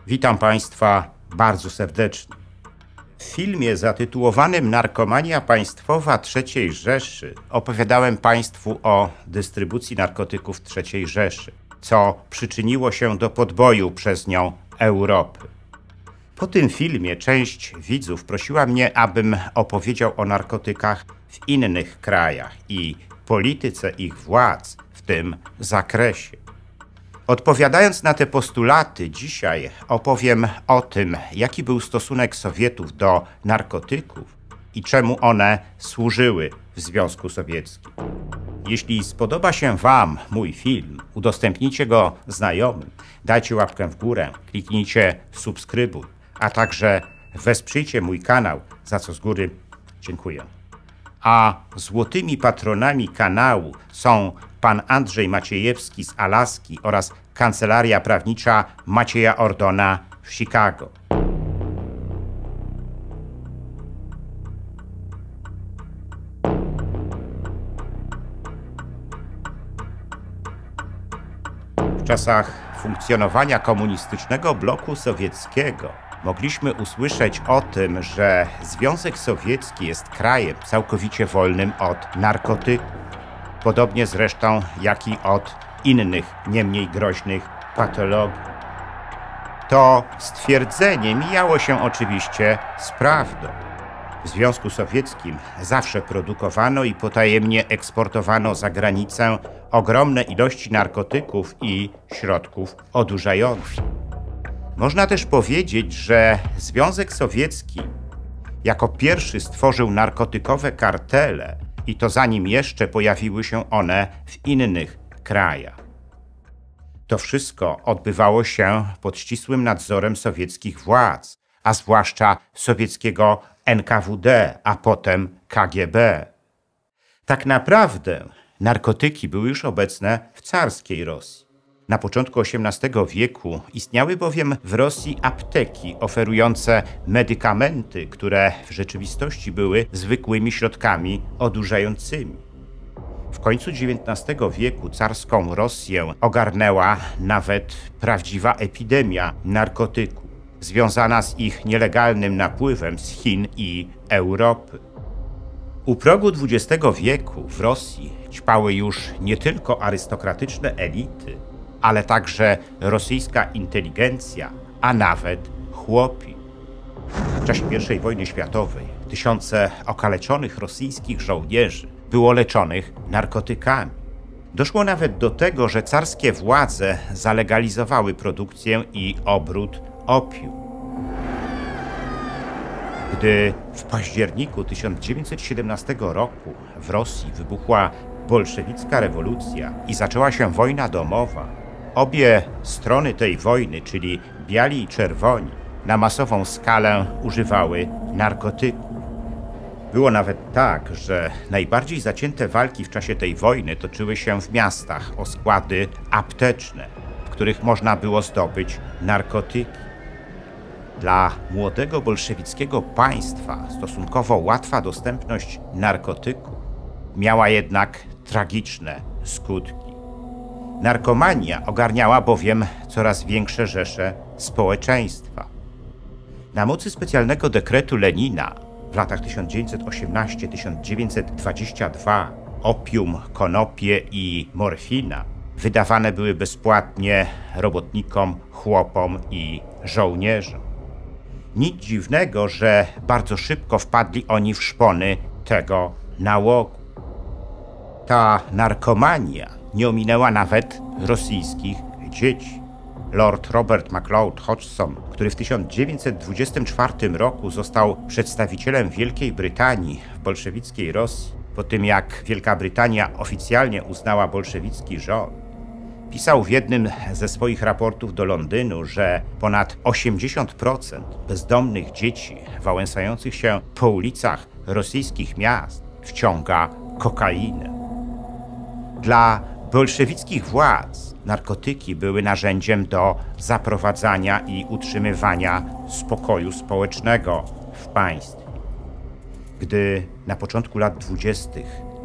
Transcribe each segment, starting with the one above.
Witam Państwa bardzo serdecznie. W filmie zatytułowanym Narkomania państwowa III Rzeszy opowiadałem Państwu o dystrybucji narkotyków w III Rzeszy, co przyczyniło się do podboju przez nią Europy. Po tym filmie część widzów prosiła mnie, abym opowiedział o narkotykach w innych krajach i polityce ich władz w tym zakresie. Odpowiadając na te postulaty, dzisiaj opowiem o tym, jaki był stosunek Sowietów do narkotyków i czemu one służyły w Związku Sowieckim. Jeśli spodoba się Wam mój film, udostępnijcie go znajomym, dajcie łapkę w górę, kliknijcie subskrybuj, a także wesprzyjcie mój kanał, za co z góry dziękuję. A złotymi patronami kanału są pan Andrzej Maciejewski z Alaski oraz kancelaria prawnicza Macieja Ordona w Chicago. W czasach funkcjonowania komunistycznego bloku sowieckiego mogliśmy usłyszeć o tym, że Związek Sowiecki jest krajem całkowicie wolnym od narkotyków. Podobnie zresztą jak i od innych, nie mniej groźnych patologii. To stwierdzenie mijało się oczywiście z prawdą. W Związku Sowieckim zawsze produkowano i potajemnie eksportowano za granicę ogromne ilości narkotyków i środków odurzających. Można też powiedzieć, że Związek Sowiecki jako pierwszy stworzył narkotykowe kartele i to zanim jeszcze pojawiły się one w innych krajach. To wszystko odbywało się pod ścisłym nadzorem sowieckich władz, a zwłaszcza sowieckiego NKWD, a potem KGB. Tak naprawdę narkotyki były już obecne w carskiej Rosji. Na początku XVIII wieku istniały bowiem w Rosji apteki oferujące medykamenty, które w rzeczywistości były zwykłymi środkami odurzającymi. W końcu XIX wieku carską Rosję ogarnęła nawet prawdziwa epidemia narkotyków, związana z ich nielegalnym napływem z Chin i Europy. U progu XX wieku w Rosji ćpały już nie tylko arystokratyczne elity, ale także rosyjska inteligencja, a nawet chłopi. W czasie I wojny światowej tysiące okaleczonych rosyjskich żołnierzy było leczonych narkotykami. Doszło nawet do tego, że carskie władze zalegalizowały produkcję i obrót opium. Gdy w październiku 1917 roku w Rosji wybuchła bolszewicka rewolucja i zaczęła się wojna domowa, obie strony tej wojny, czyli biali i czerwoni, na masową skalę używały narkotyków. Było nawet tak, że najbardziej zacięte walki w czasie tej wojny toczyły się w miastach o składy apteczne, w których można było zdobyć narkotyki. Dla młodego bolszewickiego państwa stosunkowo łatwa dostępność narkotyków miała jednak tragiczne skutki. Narkomania ogarniała bowiem coraz większe rzesze społeczeństwa. Na mocy specjalnego dekretu Lenina w latach 1918-1922 opium, konopie i morfina wydawane były bezpłatnie robotnikom, chłopom i żołnierzom. Nic dziwnego, że bardzo szybko wpadli oni w szpony tego nałogu. Ta narkomania nie ominęła nawet rosyjskich dzieci. Lord Robert McLeod Hodgson, który w 1924 roku został przedstawicielem Wielkiej Brytanii w bolszewickiej Rosji, po tym jak Wielka Brytania oficjalnie uznała bolszewicki rząd, pisał w jednym ze swoich raportów do Londynu, że ponad 80% bezdomnych dzieci wałęsających się po ulicach rosyjskich miast wciąga kokainę. Dla bolszewickich władz narkotyki były narzędziem do zaprowadzania i utrzymywania spokoju społecznego w państwie. Gdy na początku lat 20.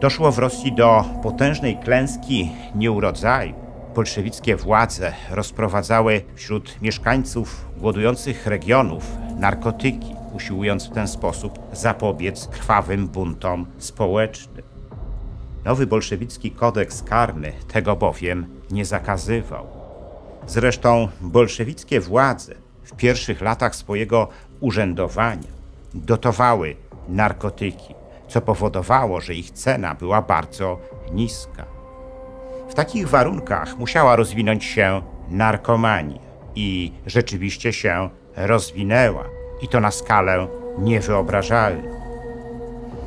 doszło w Rosji do potężnej klęski nieurodzaju, bolszewickie władze rozprowadzały wśród mieszkańców głodujących regionów narkotyki, usiłując w ten sposób zapobiec krwawym buntom społecznym. Nowy bolszewicki kodeks karny tego bowiem nie zakazywał. Zresztą bolszewickie władze w pierwszych latach swojego urzędowania dotowały narkotyki, co powodowało, że ich cena była bardzo niska. W takich warunkach musiała rozwinąć się narkomania i rzeczywiście się rozwinęła, i to na skalę niewyobrażalną.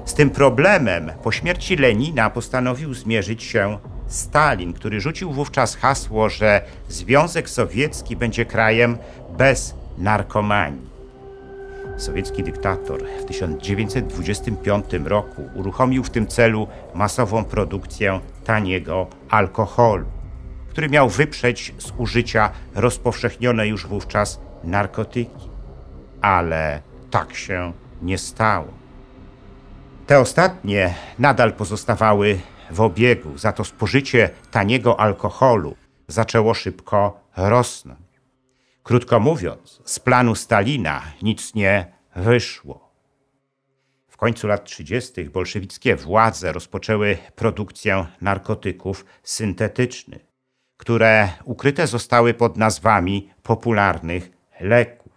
Z tym problemem po śmierci Lenina postanowił zmierzyć się Stalin, który rzucił wówczas hasło, że Związek Sowiecki będzie krajem bez narkomanii. Sowiecki dyktator w 1925 roku uruchomił w tym celu masową produkcję taniego alkoholu, który miał wyprzeć z użycia rozpowszechnione już wówczas narkotyki. Ale tak się nie stało. Te ostatnie nadal pozostawały w obiegu, za to spożycie taniego alkoholu zaczęło szybko rosnąć. Krótko mówiąc, z planu Stalina nic nie wyszło. W końcu lat 30. bolszewickie władze rozpoczęły produkcję narkotyków syntetycznych, które ukryte zostały pod nazwami popularnych leków.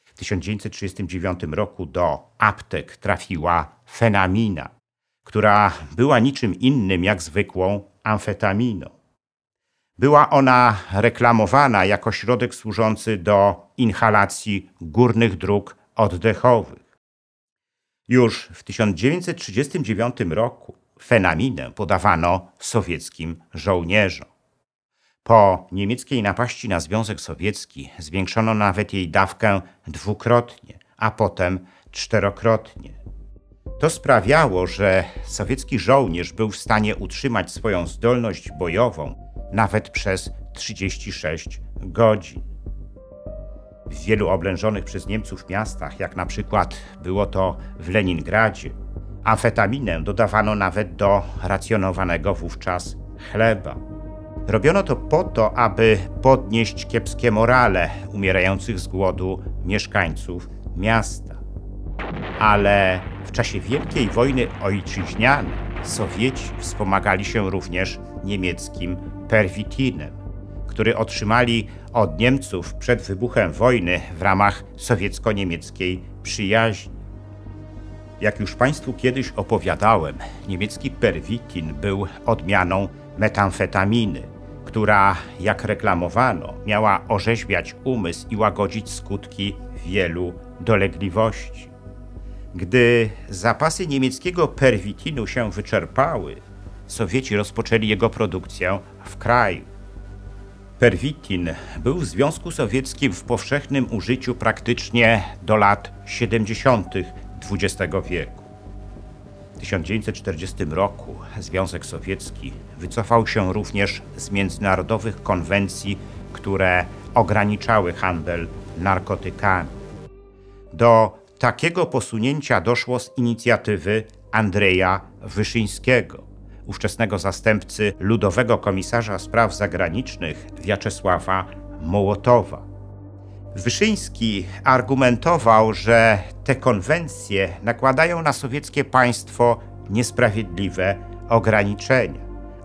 W 1939 roku do aptek trafiła fenamina, która była niczym innym jak zwykłą amfetaminą. Była ona reklamowana jako środek służący do inhalacji górnych dróg oddechowych. Już w 1939 roku fenaminę podawano sowieckim żołnierzom. Po niemieckiej napaści na Związek Sowiecki zwiększono nawet jej dawkę dwukrotnie, a potem czterokrotnie. To sprawiało, że sowiecki żołnierz był w stanie utrzymać swoją zdolność bojową nawet przez 36 godzin. W wielu oblężonych przez Niemców miastach, jak na przykład było to w Leningradzie, amfetaminę dodawano nawet do racjonowanego wówczas chleba. Robiono to po to, aby podnieść kiepskie morale umierających z głodu mieszkańców miasta. Ale w czasie Wielkiej Wojny Ojczyźnianej Sowieci wspomagali się również niemieckim perwitinem, który otrzymali od Niemców przed wybuchem wojny w ramach sowiecko-niemieckiej przyjaźni. Jak już Państwu kiedyś opowiadałem, niemiecki perwitin był odmianą metamfetaminy, która, jak reklamowano, miała orzeźwiać umysł i łagodzić skutki wielu dolegliwości. Gdy zapasy niemieckiego perwitinu się wyczerpały, Sowieci rozpoczęli jego produkcję w kraju. Perwitin był w Związku Sowieckim w powszechnym użyciu praktycznie do lat 70. XX wieku. W 1940 roku Związek Sowiecki wycofał się również z międzynarodowych konwencji, które ograniczały handel narkotykami. Do takiego posunięcia doszło z inicjatywy Andreja Wyszyńskiego, ówczesnego zastępcy ludowego komisarza spraw zagranicznych Wiaczesława Mołotowa. Wyszyński argumentował, że te konwencje nakładają na sowieckie państwo niesprawiedliwe ograniczenia,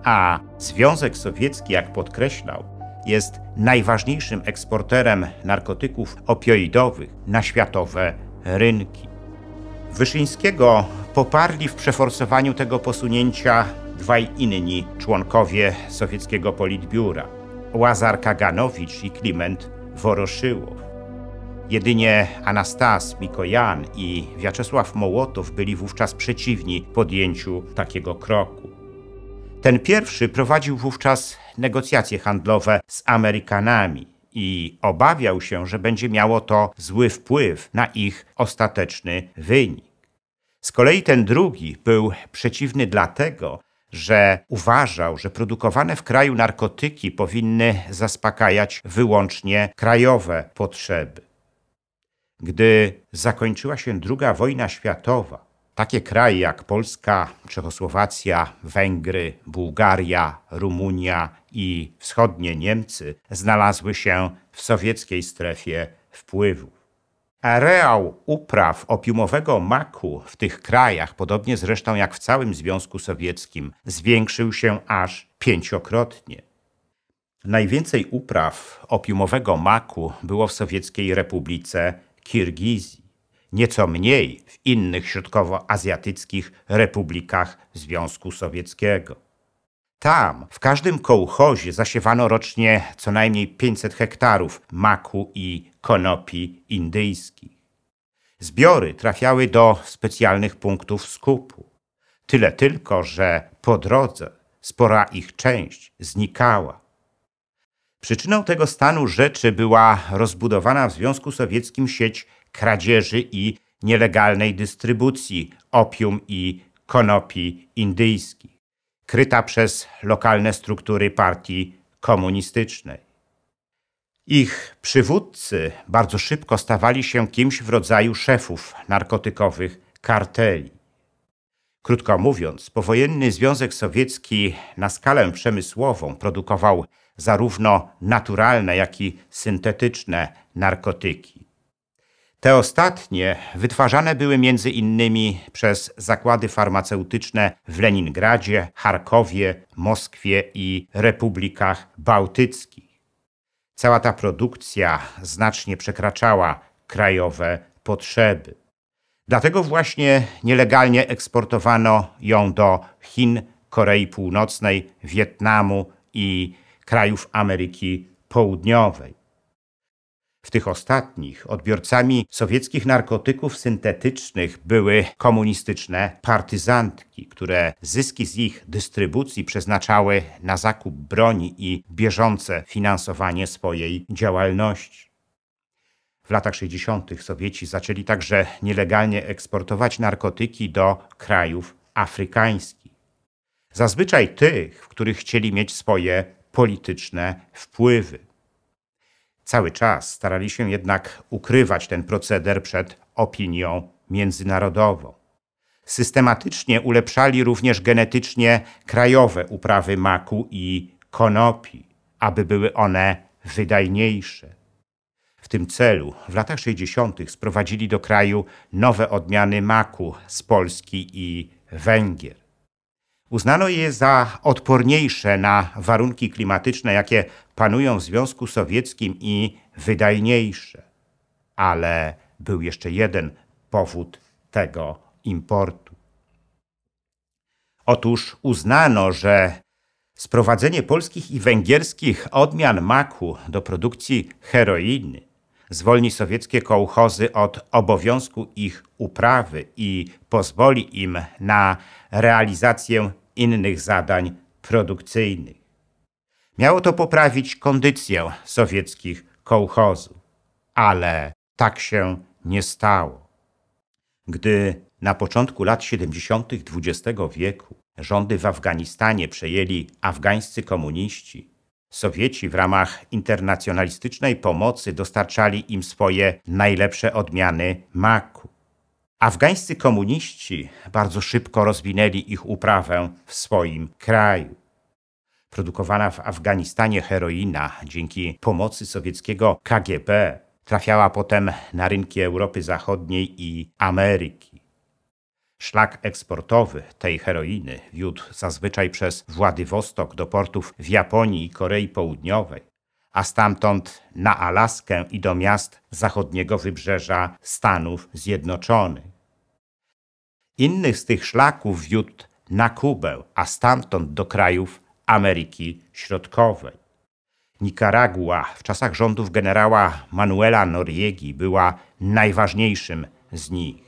a Związek Sowiecki, jak podkreślał, jest najważniejszym eksporterem narkotyków opioidowych na światowe rynki. Wyszyńskiego poparli w przeforsowaniu tego posunięcia dwaj inni członkowie sowieckiego politbiura, Łazar Kaganowicz i Kliment Woroszyłow. Jedynie Anastas Mikojan i Wiaczesław Mołotow byli wówczas przeciwni podjęciu takiego kroku. Ten pierwszy prowadził wówczas negocjacje handlowe z Amerykanami i obawiał się, że będzie miało to zły wpływ na ich ostateczny wynik. Z kolei ten drugi był przeciwny dlatego, że uważał, że produkowane w kraju narkotyki powinny zaspokajać wyłącznie krajowe potrzeby. Gdy zakończyła się II wojna światowa, Takie kraje jak Polska, Czechosłowacja, Węgry, Bułgaria, Rumunia i wschodnie Niemcy znalazły się w sowieckiej strefie wpływów. Areał upraw opiumowego maku w tych krajach, podobnie zresztą jak w całym Związku Sowieckim, zwiększył się aż 5-krotnie. Najwięcej upraw opiumowego maku było w Sowieckiej Republice Kirgizji, nieco mniej w innych środkowoazjatyckich republikach Związku Sowieckiego. Tam w każdym kołchozie zasiewano rocznie co najmniej 500 hektarów maku i konopi indyjskich. Zbiory trafiały do specjalnych punktów skupu. Tyle tylko, że po drodze spora ich część znikała. Przyczyną tego stanu rzeczy była rozbudowana w Związku Sowieckim sieć kradzieży i nielegalnej dystrybucji opium i konopi indyjskich, kryta przez lokalne struktury partii komunistycznej. Ich przywódcy bardzo szybko stawali się kimś w rodzaju szefów narkotykowych karteli. Krótko mówiąc, powojenny Związek Sowiecki na skalę przemysłową produkował zarówno naturalne, jak i syntetyczne narkotyki. Te ostatnie wytwarzane były między innymi przez zakłady farmaceutyczne w Leningradzie, Charkowie, Moskwie i republikach bałtyckich. Cała ta produkcja znacznie przekraczała krajowe potrzeby. Dlatego właśnie nielegalnie eksportowano ją do Chin, Korei Północnej, Wietnamu i krajów Ameryki Południowej. W tych ostatnich odbiorcami sowieckich narkotyków syntetycznych były komunistyczne partyzantki, które zyski z ich dystrybucji przeznaczały na zakup broni i bieżące finansowanie swojej działalności. W latach 60. Sowieci zaczęli także nielegalnie eksportować narkotyki do krajów afrykańskich. Zazwyczaj tych, w których chcieli mieć swoje polityczne wpływy. Cały czas starali się jednak ukrywać ten proceder przed opinią międzynarodową. Systematycznie ulepszali również genetycznie krajowe uprawy maku i konopi, aby były one wydajniejsze. W tym celu w latach 60. sprowadzili do kraju nowe odmiany maku z Polski i Węgier. Uznano je za odporniejsze na warunki klimatyczne, jakie panują w Związku Sowieckim i wydajniejsze. Ale był jeszcze jeden powód tego importu. Otóż uznano, że sprowadzenie polskich i węgierskich odmian maku do produkcji heroiny zwolni sowieckie kołchozy od obowiązku ich uprawy i pozwoli im na realizację innych zadań produkcyjnych. Miało to poprawić kondycję sowieckich kołchozów, ale tak się nie stało. Gdy na początku lat 70. XX wieku rządy w Afganistanie przejęli afgańscy komuniści, Sowieci w ramach internacjonalistycznej pomocy dostarczali im swoje najlepsze odmiany maku. Afgańscy komuniści bardzo szybko rozwinęli ich uprawę w swoim kraju. Produkowana w Afganistanie heroina dzięki pomocy sowieckiego KGB trafiała potem na rynki Europy Zachodniej i Ameryki. Szlak eksportowy tej heroiny wiódł zazwyczaj przez Władywostok do portów w Japonii i Korei Południowej, a stamtąd na Alaskę i do miast zachodniego wybrzeża Stanów Zjednoczonych. Inny z tych szlaków wiódł na Kubę, a stamtąd do krajów Ameryki Środkowej. Nikaragua w czasach rządów generała Manuela Noriegi była najważniejszym z nich.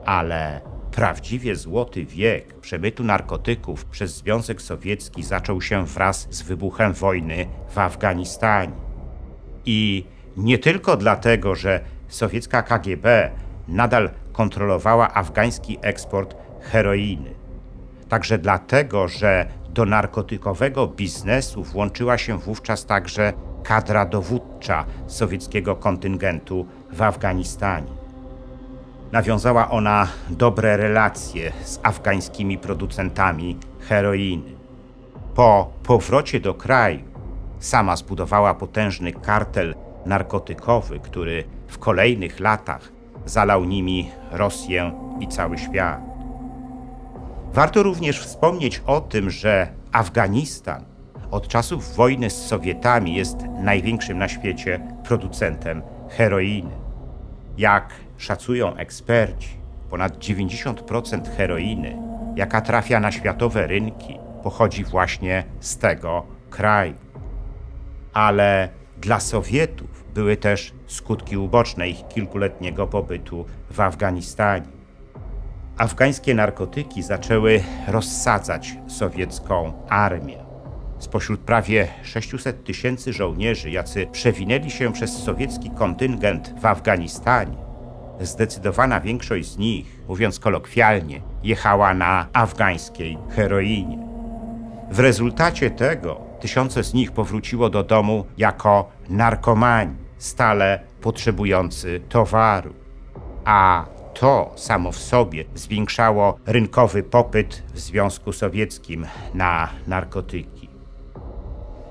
Ale prawdziwie złoty wiek przemytu narkotyków przez Związek Sowiecki zaczął się wraz z wybuchem wojny w Afganistanie. I nie tylko dlatego, że sowiecka KGB nadal kontrolowała afgański eksport heroiny. Także dlatego, że do narkotykowego biznesu włączyła się wówczas także kadra dowódcza sowieckiego kontyngentu w Afganistanie. nawiązała ona dobre relacje z afgańskimi producentami heroiny. Po powrocie do kraju sama zbudowała potężny kartel narkotykowy, który w kolejnych latach zalał nimi Rosję i cały świat. Warto również wspomnieć o tym, że Afganistan od czasów wojny z Sowietami jest największym na świecie producentem heroiny. Jak szacują eksperci, ponad 90% heroiny, jaka trafia na światowe rynki, pochodzi właśnie z tego kraju. Ale dla Sowietów były też skutki uboczne ich kilkuletniego pobytu w Afganistanie. Afgańskie narkotyki zaczęły rozsadzać sowiecką armię. Spośród prawie 600 000 żołnierzy, jacy przewinęli się przez sowiecki kontyngent w Afganistanie, zdecydowana większość z nich, mówiąc kolokwialnie, jechała na afgańskiej heroinie. W rezultacie tego tysiące z nich powróciło do domu jako narkomani, stale potrzebujący towaru. A to samo w sobie zwiększało rynkowy popyt w Związku Sowieckim na narkotyki.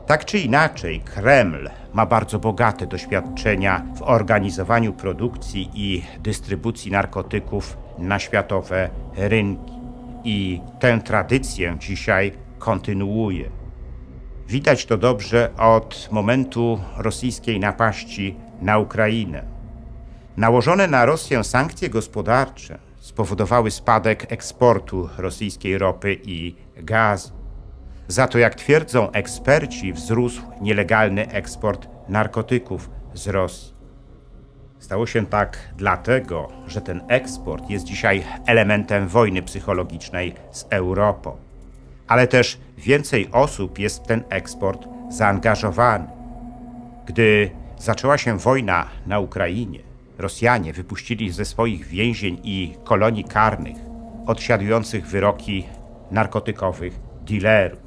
Tak czy inaczej, Kreml ma bardzo bogate doświadczenia w organizowaniu produkcji i dystrybucji narkotyków na światowe rynki. I tę tradycję dzisiaj kontynuuje. Widać to dobrze od momentu rosyjskiej napaści na Ukrainę. Nałożone na Rosję sankcje gospodarcze spowodowały spadek eksportu rosyjskiej ropy i gazu. Za to, jak twierdzą eksperci, wzrósł nielegalny eksport narkotyków z Rosji. Stało się tak dlatego, że ten eksport jest dzisiaj elementem wojny psychologicznej z Europą. Ale też więcej osób jest w ten eksport zaangażowanych. Gdy zaczęła się wojna na Ukrainie, Rosjanie wypuścili ze swoich więzień i kolonii karnych odsiadujących wyroki narkotykowych dealerów.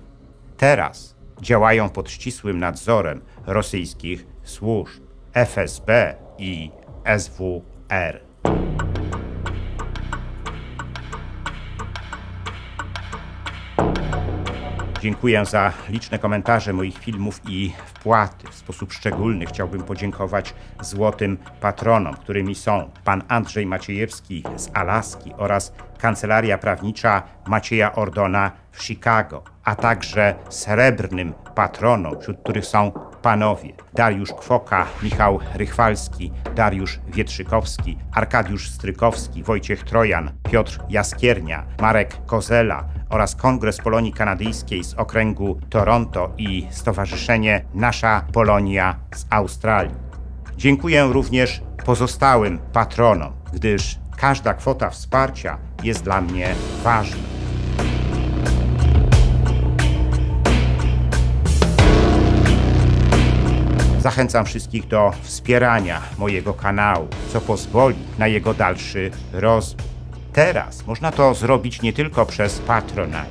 Teraz działają pod ścisłym nadzorem rosyjskich służb FSB i SWR. Dziękuję za liczne komentarze moich filmów i wpłaty. W sposób szczególny chciałbym podziękować złotym patronom, którymi są pan Andrzej Maciejewski z Alaski oraz kancelaria prawnicza Macieja Ordona w Chicago, a także srebrnym patronom, wśród których są panowie Dariusz Kwoka, Michał Rychwalski, Dariusz Wietrzykowski, Arkadiusz Strykowski, Wojciech Trojan, Piotr Jaskiernia, Marek Kozela oraz Kongres Polonii Kanadyjskiej z okręgu Toronto i Stowarzyszenie Nasza Polonia z Australii. Dziękuję również pozostałym patronom, gdyż każda kwota wsparcia jest dla mnie ważna. Zachęcam wszystkich do wspierania mojego kanału, co pozwoli na jego dalszy rozwój. Teraz można to zrobić nie tylko przez Patronite.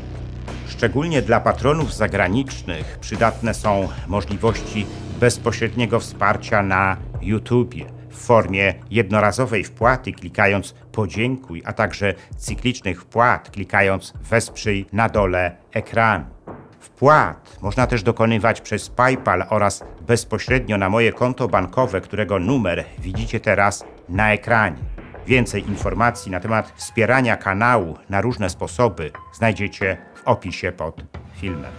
Szczególnie dla patronów zagranicznych przydatne są możliwości bezpośredniego wsparcia na YouTubie w formie jednorazowej wpłaty klikając podziękuj, a także cyklicznych wpłat klikając wesprzyj na dole ekranu. Wpłat można też dokonywać przez PayPal oraz bezpośrednio na moje konto bankowe, którego numer widzicie teraz na ekranie. Więcej informacji na temat wspierania kanału na różne sposoby znajdziecie w opisie pod filmem.